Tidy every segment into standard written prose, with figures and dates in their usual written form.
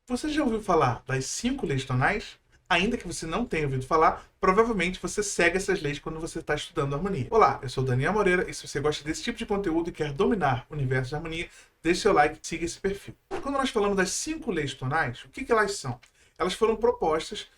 Você já ouviu falar das 5 leis tonais? Ainda que você não tenha ouvido falar, provavelmente você segue essas leis quando você está estudando harmonia. Olá, eu sou Daniel Moreira e se você gosta desse tipo de conteúdo e quer dominar o universo de harmonia, deixe seu like e siga esse perfil. Quando nós falamos das 5 leis tonais, o que elas são? Elas foram propostas,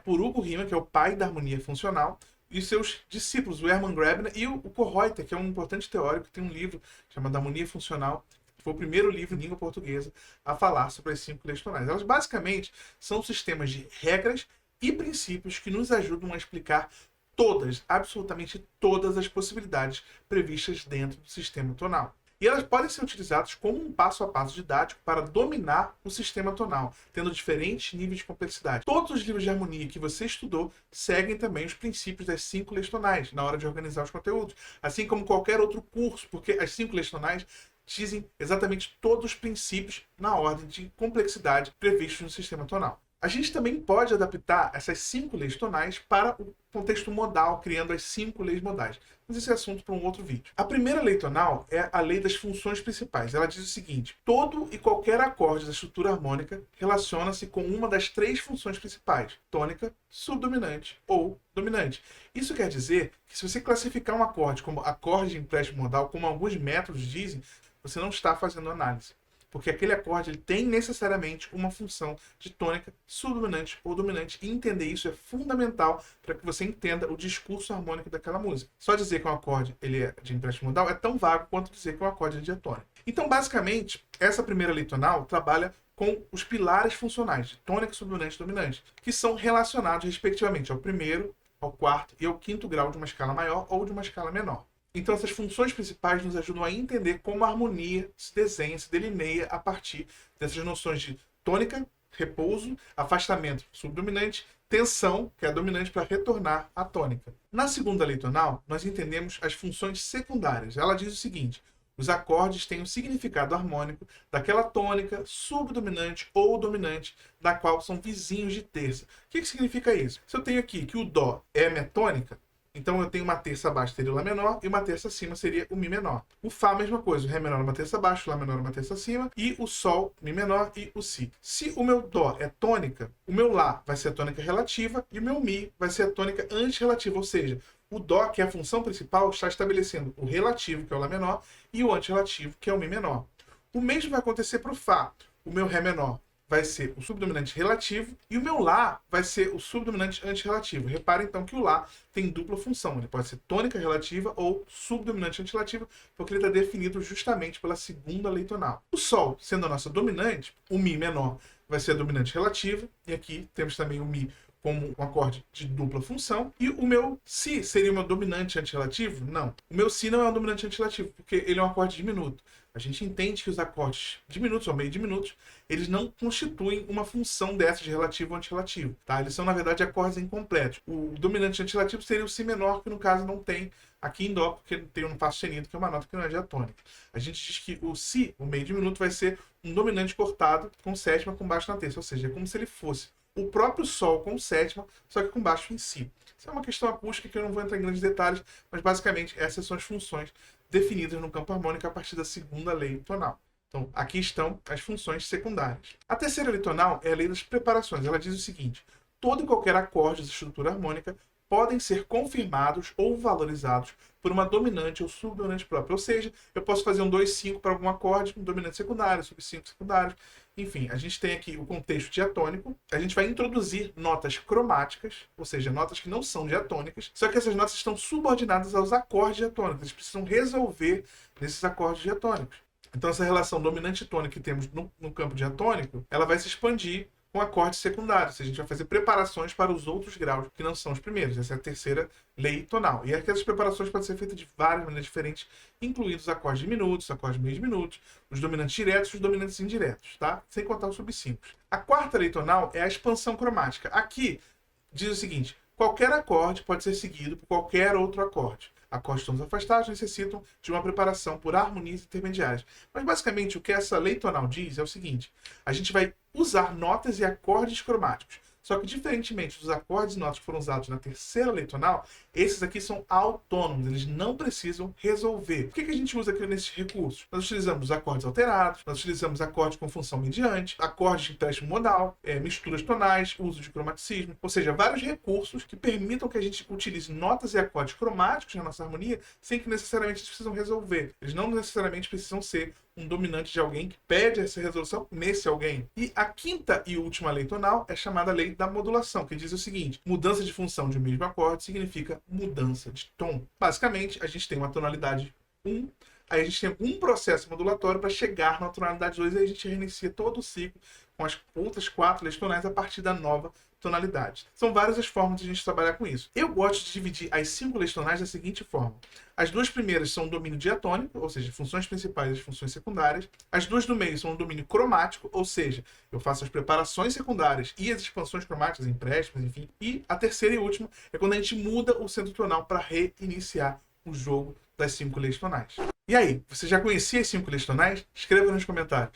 por Hugo Riemann, que é o pai da harmonia funcional, e seus discípulos, o Hermann Grebner e o Kohreuter, que é um importante teórico, que tem um livro chamado Harmonia Funcional. Foi o primeiro livro em língua portuguesa a falar sobre as 5 leis tonais. Elas basicamente são sistemas de regras e princípios que nos ajudam a explicar todas, absolutamente todas as possibilidades previstas dentro do sistema tonal. E elas podem ser utilizadas como um passo a passo didático para dominar o sistema tonal, tendo diferentes níveis de complexidade. Todos os livros de harmonia que você estudou seguem também os princípios das 5 leis tonais na hora de organizar os conteúdos, assim como qualquer outro curso, porque as 5 leis tonais dizem exatamente todos os princípios na ordem de complexidade previstos no sistema tonal. A gente também pode adaptar essas 5 leis tonais para o contexto modal, criando as 5 leis modais. Mas esse é assunto para um outro vídeo. A primeira lei tonal é a lei das funções principais. Ela diz o seguinte: todo e qualquer acorde da estrutura harmônica relaciona-se com uma das 3 funções principais: tônica, subdominante ou dominante. Isso quer dizer que se você classificar um acorde como acorde de empréstimo modal, como alguns métodos dizem, você não está fazendo análise. Porque aquele acorde ele tem necessariamente uma função de tônica, subdominante ou dominante. E entender isso é fundamental para que você entenda o discurso harmônico daquela música. Só dizer que um acorde ele é de empréstimo modal é tão vago quanto dizer que um acorde é diatônico. Então, basicamente, essa primeira lei tonal trabalha com os pilares funcionais de tônica, subdominante e dominante, que são relacionados respectivamente ao primeiro, ao quarto e ao quinto grau de uma escala maior ou de uma escala menor. Então, essas funções principais nos ajudam a entender como a harmonia se desenha, se delineia a partir dessas noções de tônica, repouso, afastamento subdominante, tensão, que é a dominante, para retornar à tônica. Na segunda lei tonal, nós entendemos as funções secundárias. Ela diz o seguinte: os acordes têm um significado harmônico daquela tônica, subdominante ou dominante, da qual são vizinhos de terça. O que significa isso? Se eu tenho aqui que o Dó é a minha tônica, então eu tenho uma terça abaixo, seria o Lá menor, e uma terça acima seria o Mi menor. O Fá, a mesma coisa, o Ré menor é uma terça abaixo, o Lá menor é uma terça acima, e o Sol, Mi menor e o Si. Se o meu Dó é tônica, o meu Lá vai ser a tônica relativa e o meu Mi vai ser a tônica antirrelativa, ou seja, o Dó, que é a função principal, está estabelecendo o relativo, que é o Lá menor, e o antirrelativo, que é o Mi menor. O mesmo vai acontecer para o Fá. O meu Ré menor vai ser o subdominante relativo e o meu Lá vai ser o subdominante antirrelativo. Repare então que o Lá tem dupla função. Ele pode ser tônica relativa ou subdominante antirrelativa, porque ele está definido justamente pela segunda lei tonal. O Sol, sendo a nossa dominante, o Mi menor vai ser a dominante relativa, e aqui temos também o Mi como um acorde de dupla função. E o meu Si seria o meu dominante antirrelativo? Não. O meu Si não é um dominante antirrelativo, porque ele é um acorde diminuto. A gente entende que os acordes diminutos ou meio diminutos, eles não constituem uma função dessa de relativo ou antirrelativo. Tá? Eles são, na verdade, acordes incompletos. O dominante antirrelativo seria o Si menor, que no caso não tem aqui em Dó, porque tem um Fá sustenido, que é uma nota que não é diatônica. A gente diz que o Si, o meio diminuto, vai ser um dominante cortado com sétima com baixo na terça. Ou seja, é como se ele fosse o próprio Sol com sétima, só que com baixo em Si. Isso é uma questão acústica que eu não vou entrar em grandes detalhes, mas basicamente essas são as funções definidas no campo harmônico a partir da segunda lei tonal. Então, aqui estão as funções secundárias. A terceira lei tonal é a lei das preparações. Ela diz o seguinte: todo e qualquer acorde da estrutura harmônica podem ser confirmados ou valorizados por uma dominante ou subdominante própria. Ou seja, eu posso fazer um 2,5 para algum acorde, um dominante secundário, sub-5 secundários. Enfim, a gente tem aqui o contexto diatônico. A gente vai introduzir notas cromáticas, ou seja, notas que não são diatônicas, só que essas notas estão subordinadas aos acordes diatônicos. Eles precisam resolver nesses acordes diatônicos. Então, essa relação dominante e tônica que temos no campo diatônico, ela vai se expandir com acordes secundários. A gente vai fazer preparações para os outros graus, que não são os primeiros. Essa é a terceira lei tonal. E aquelas preparações podem ser feitas de várias maneiras diferentes, incluindo os acordes diminutos, os acordes meio diminutos, os dominantes diretos e os dominantes indiretos, tá? Sem contar os subsímbolos. A quarta lei tonal é a expansão cromática. Aqui diz o seguinte: qualquer acorde pode ser seguido por qualquer outro acorde. Acordes tons afastados necessitam de uma preparação por harmonias intermediárias. Mas basicamente o que essa lei tonal diz é o seguinte: a gente vai usar notas e acordes cromáticos. Só que, diferentemente dos acordes e notas que foram usados na terceira lei tonal, esses aqui são autônomos, eles não precisam resolver. O que a gente usa aqui nesses recursos? Nós utilizamos acordes alterados, nós utilizamos acordes com função mediante, acordes de empréstimo modal, misturas tonais, uso de cromaticismo, ou seja, vários recursos que permitam que a gente utilize notas e acordes cromáticos na nossa harmonia sem que necessariamente eles precisam resolver. Eles não necessariamente precisam ser um dominante de alguém que pede essa resolução nesse alguém. E a quinta e última lei tonal é chamada lei da modulação, que diz o seguinte: mudança de função de um mesmo acorde significa mudança de tom. Basicamente, a gente tem uma tonalidade 1, aí a gente tem um processo modulatório para chegar na tonalidade 2 e aí a gente reinicia todo o ciclo com as outras 4 leis tonais a partir da nova tonalidade. São várias as formas de a gente trabalhar com isso. Eu gosto de dividir as 5 leis tonais da seguinte forma: as 2 primeiras são o domínio diatônico, ou seja, funções principais e funções secundárias. As 2 do meio são o domínio cromático, ou seja, eu faço as preparações secundárias e as expansões cromáticas, empréstimos, enfim. E a terceira e última é quando a gente muda o centro tonal para reiniciar o jogo das 5 leis tonais. E aí, você já conhecia as 5 leis tonais? Escreva nos comentários.